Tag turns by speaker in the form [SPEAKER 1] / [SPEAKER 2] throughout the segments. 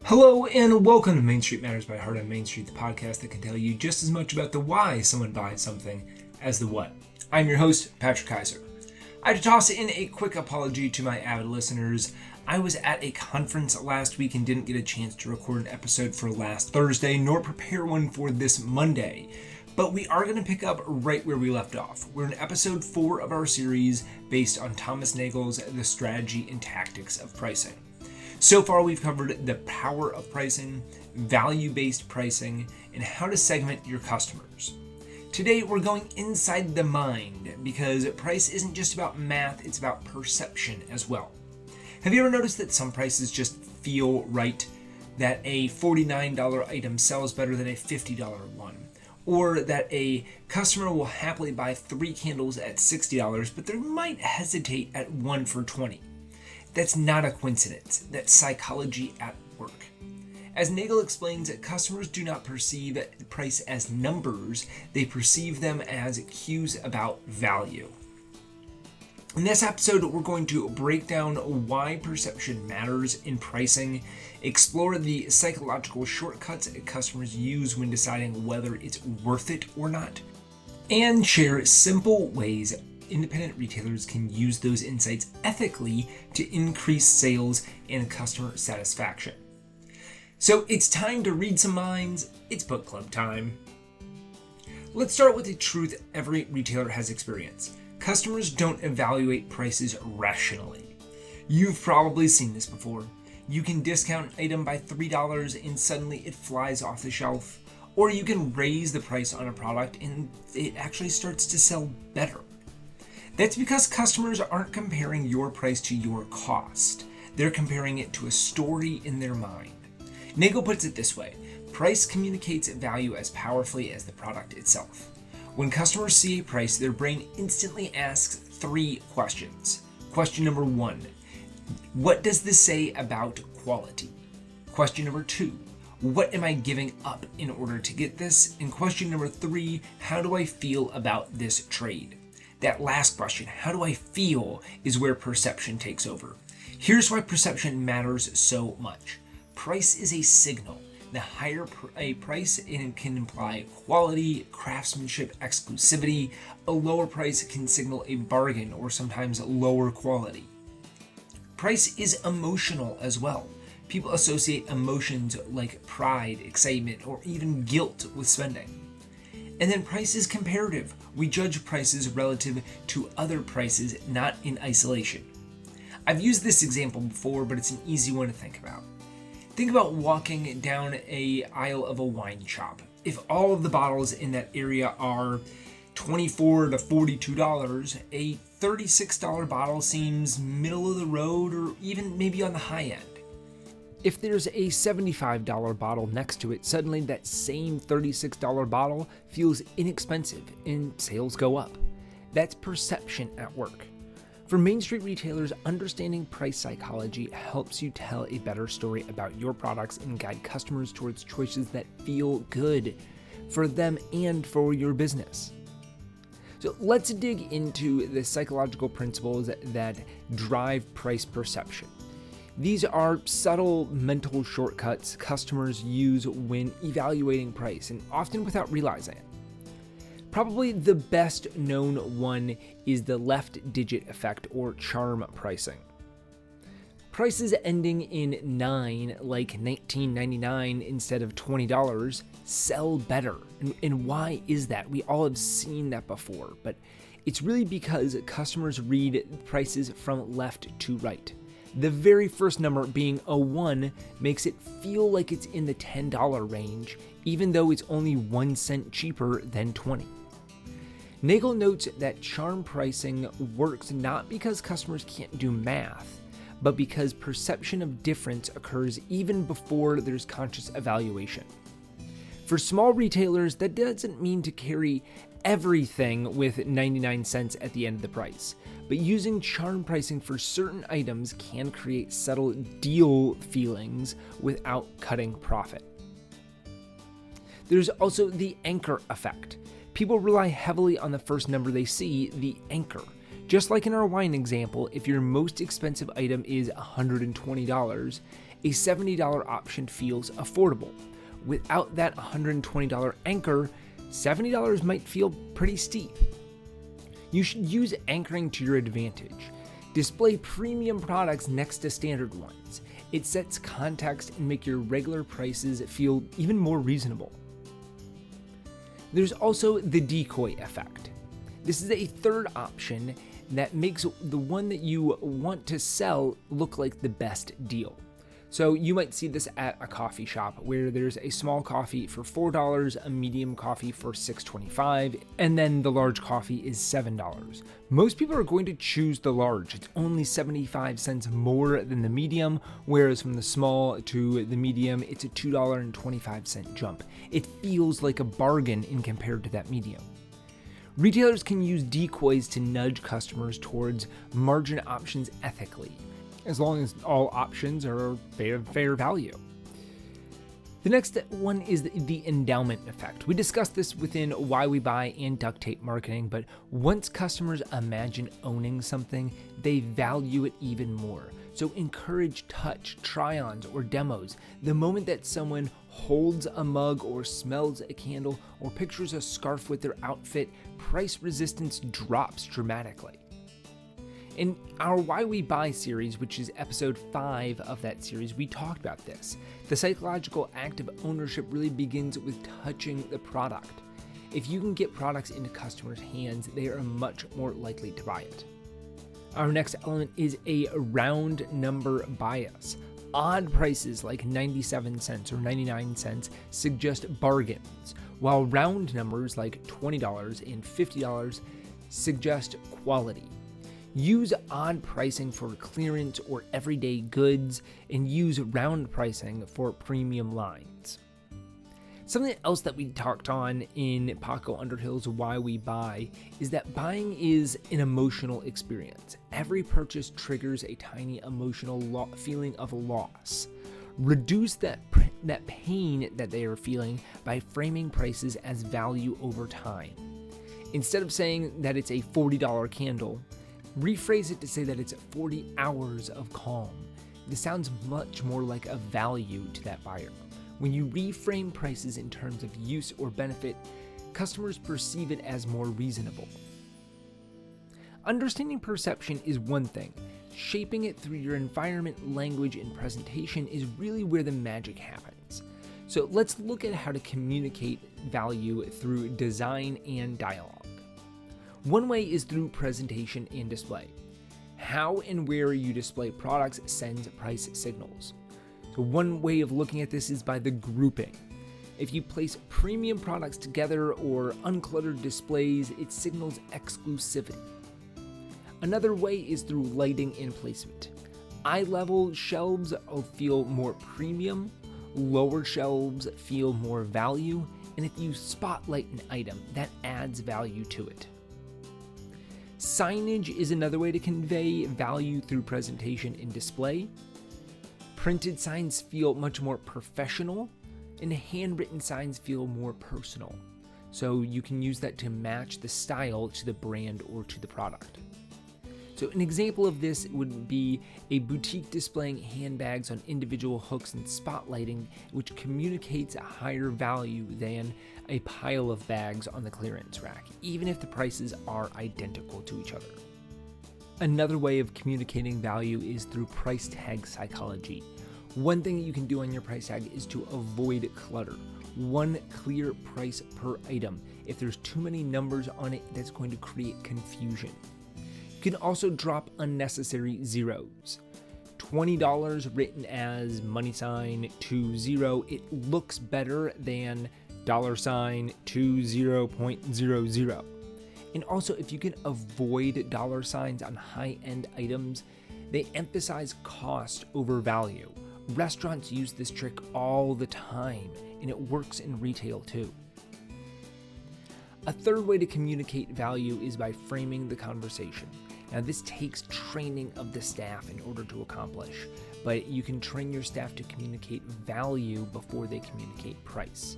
[SPEAKER 1] Hello and welcome to Main Street Matters by Heart on Main Street, the podcast that can tell you just as much about the why someone buys something as the what. I'm your host, Patrick Keiser. I had to toss in a quick apology to my avid listeners. I was at a conference last week and didn't get a chance to record an episode for last Thursday, nor prepare one for this Monday. But we are going to pick up right where we left off. We're in episode 4 of our series based on Thomas Nagle's The Strategy and Tactics of Pricing. So far, we've covered the power of pricing, value-based pricing, and how to segment your customers. Today, we're going inside the mind because price isn't just about math, it's about perception as well. Have you ever noticed that some prices just feel right? That a $49 item sells better than a $50 one? Or that a customer will happily buy 3 candles at $60, but they might hesitate at 1 for $20? That's not a coincidence. That's psychology at work. As Nagle explains, customers do not perceive price as numbers, they perceive them as cues about value. In this episode, we're going to break down why perception matters in pricing, explore the psychological shortcuts customers use when deciding whether it's worth it or not, and share simple ways independent retailers can use those insights ethically to increase sales and customer satisfaction. So it's time to read some minds. It's book club time. Let's start with the truth every retailer has experienced. Customers don't evaluate prices rationally. You've probably seen this before. You can discount an item by $3 and suddenly it flies off the shelf. Or you can raise the price on a product and it actually starts to sell better. That's because customers aren't comparing your price to your cost. They're comparing it to a story in their mind. Nagle puts it this way: price communicates value as powerfully as the product itself. When customers see a price, their brain instantly asks 3 questions. Question number 1, what does this say about quality? Question number 2, what am I giving up in order to get this? And question number 3, how do I feel about this trade? That last question, how do I feel, is where perception takes over. Here's why perception matters so much. Price is a signal. The higher a price, it can imply quality, craftsmanship, exclusivity. A lower price can signal a bargain or sometimes lower quality. Price is emotional as well. People associate emotions like pride, excitement, or even guilt with spending. And then price is comparative. We judge prices relative to other prices, not in isolation. I've used this example before, but it's an easy one to think about. Think about walking down an aisle of a wine shop. If all of the bottles in that area are $24 to $42, a $36 bottle seems middle of the road or even maybe on the high end. If there's a $75 bottle next to it, suddenly that same $36 bottle feels inexpensive and sales go up. That's perception at work. For Main Street retailers, understanding price psychology helps you tell a better story about your products and guide customers towards choices that feel good for them and for your business. So let's dig into the psychological principles that drive price perception. These are subtle mental shortcuts customers use when evaluating price, and often without realizing it. Probably the best known one is the left digit effect or charm pricing. Prices ending in 9, like $19.99 instead of $20, sell better. And why is that? We all have seen that before, but it's really because customers read prices from left to right. The very first number being a 1 makes it feel like it's in the $10 range, even though it's only 1 cent cheaper than 20. Nagle notes that charm pricing works not because customers can't do math, but because perception of difference occurs even before there's conscious evaluation. For small retailers, that doesn't mean to carry everything with 99 cents at the end of the price. But using charm pricing for certain items can create subtle deal feelings without cutting profit. There's also the anchor effect. People rely heavily on the first number they see, the anchor. Just like in our wine example, if your most expensive item is $120, a $70 option feels affordable. Without that $120 anchor, $70 might feel pretty steep. You should use anchoring to your advantage. Display premium products next to standard ones. It sets context and makes your regular prices feel even more reasonable. There's also the decoy effect. This is a third option that makes the one that you want to sell look like the best deal. So you might see this at a coffee shop where there's a small coffee for $4, a medium coffee for $6.25, and then the large coffee is $7. Most people are going to choose the large. It's only 75 cents more than the medium, whereas from the small to the medium, it's a $2.25 jump. It feels like a bargain in compared to that medium. Retailers can use decoys to nudge customers towards margin options ethically, as long as all options are fair value. The next one is the endowment effect. We discussed this within Why We Buy and Duct Tape Marketing, but once customers imagine owning something, they value it even more. So encourage touch, try-ons, or demos. The moment that someone holds a mug or smells a candle or pictures a scarf with their outfit, price resistance drops dramatically. In our Why We Buy series, which is episode 5 of that series, we talked about this. The psychological act of ownership really begins with touching the product. If you can get products into customers' hands, they are much more likely to buy it. Our next element is a round number bias. Odd prices like 97 cents or 99 cents suggest bargains, while round numbers like $20 and $50 suggest quality. Use odd pricing for clearance or everyday goods, and use round pricing for premium lines. Something else that we talked on in Paco Underhill's Why We Buy is that buying is an emotional experience. Every purchase triggers a tiny emotional feeling of loss. Reduce that pain that they are feeling by framing prices as value over time. Instead of saying that it's a $40 candle, rephrase it to say that it's 40 hours of calm. This sounds much more like a value to that buyer. When you reframe prices in terms of use or benefit, customers perceive it as more reasonable. Understanding perception is one thing. Shaping it through your environment, language, and presentation is really where the magic happens. So let's look at how to communicate value through design and dialogue. One way is through presentation and display. How and where you display products sends price signals. So one way of looking at this is by the grouping. If you place premium products together or uncluttered displays, it signals exclusivity. Another way is through lighting and placement. Eye-level shelves feel more premium, lower shelves feel more value, and if you spotlight an item, that adds value to it. Signage is another way to convey value through presentation and display. Printed signs feel much more professional, and handwritten signs feel more personal. So you can use that to match the style to the brand or to the product. So an example of this would be a boutique displaying handbags on individual hooks and spotlighting, which communicates a higher value than a pile of bags on the clearance rack, even if the prices are identical to each other. Another way of communicating value is through price tag psychology. One thing that you can do on your price tag is to avoid clutter. One clear price per item. If there's too many numbers on it, that's going to create confusion. You can also drop unnecessary zeros. $20 written as money sign 20, it looks better than $20.00. And also, if you can avoid dollar signs on high-end items, they emphasize cost over value. Restaurants use this trick all the time, and it works in retail too. A third way to communicate value is by framing the conversation. Now, this takes training of the staff in order to accomplish, but you can train your staff to communicate value before they communicate price.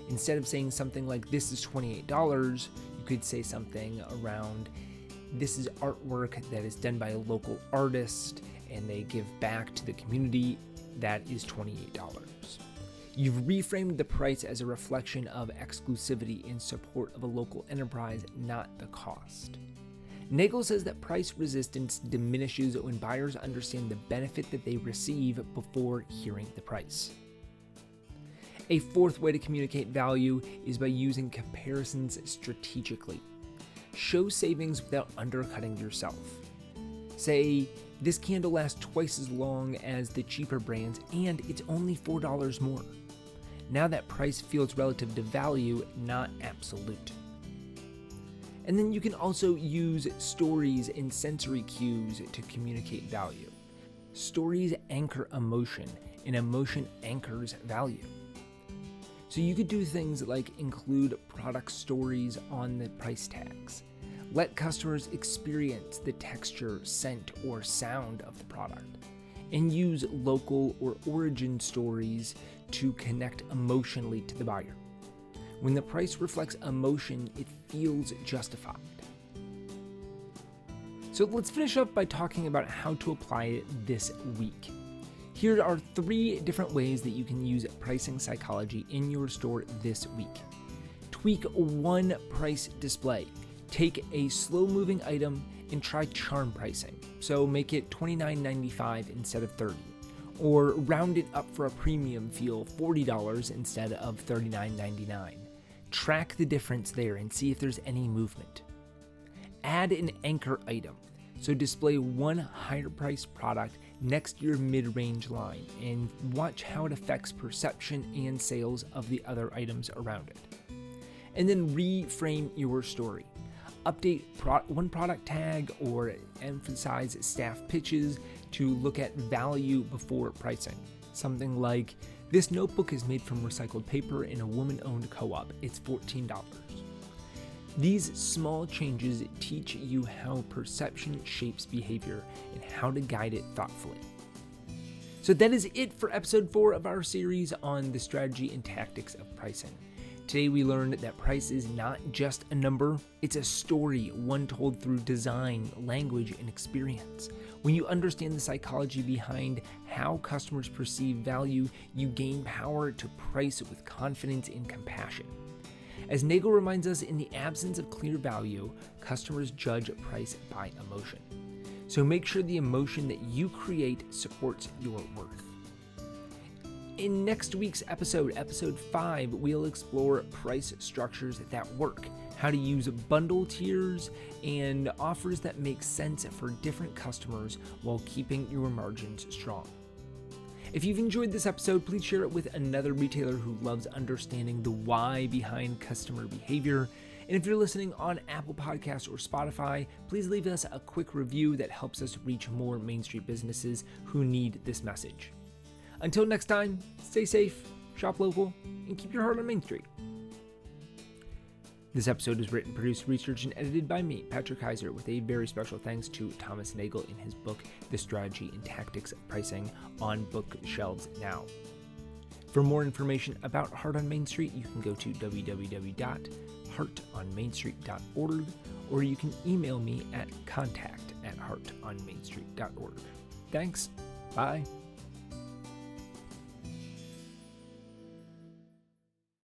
[SPEAKER 1] Instead of saying something like, "This is $28, you could say something around, "This is artwork that is done by a local artist, and they give back to the community, that is $28. You've reframed the price as a reflection of exclusivity in support of a local enterprise, not the cost. Nagle says that price resistance diminishes when buyers understand the benefit that they receive before hearing the price. A fourth way to communicate value is by using comparisons strategically. Show savings without undercutting yourself. Say, this candle lasts twice as long as the cheaper brands and it's only $4 more. Now that price feels relative to value, not absolute. And then you can also use stories and sensory cues to communicate value. Stories anchor emotion, and emotion anchors value. So you could do things like include product stories on the price tags. Let customers experience the texture, scent, or sound of the product. And use local or origin stories to connect emotionally to the buyer. When the price reflects emotion, it feels justified. So let's finish up by talking about how to apply it this week. Here are 3 different ways that you can use pricing psychology in your store this week. Tweak one price display. Take a slow-moving item and try charm pricing. So make it $29.95 instead of $30. Or round it up for a premium feel, $40 instead of $39.99. Track the difference there and see if there's any movement. Add an anchor item. So display one higher priced product next to your mid-range line and watch how it affects perception and sales of the other items around it. And then reframe your story. Update one product tag or emphasize staff pitches to look at value before pricing. Something like, this notebook is made from recycled paper in a woman-owned co-op. It's $14. These small changes teach you how perception shapes behavior and how to guide it thoughtfully. So that is it for episode 4 of our series on the strategy and tactics of pricing. Today we learned that price is not just a number, it's a story, one told through design, language, and experience. When you understand the psychology behind how customers perceive value, you gain power to price with confidence and compassion. As Nagle reminds us, in the absence of clear value, customers judge price by emotion. So make sure the emotion that you create supports your worth. In next week's episode, episode 5, we'll explore price structures that work, how to use bundle tiers, and offers that make sense for different customers while keeping your margins strong. If you've enjoyed this episode, please share it with another retailer who loves understanding the why behind customer behavior. And if you're listening on Apple Podcasts or Spotify, please leave us a quick review that helps us reach more Main Street businesses who need this message. Until next time, stay safe, shop local, and keep your heart on Main Street. This episode is written, produced, researched, and edited by me, Patrick Keiser, with a very special thanks to Thomas Nagle in his book, The Strategy and Tactics of Pricing, on bookshelves now. For more information about Heart on Main Street, you can go to www.heartonmainstreet.org, or you can email me at contact@heartonmainstreet.org. Thanks. Bye.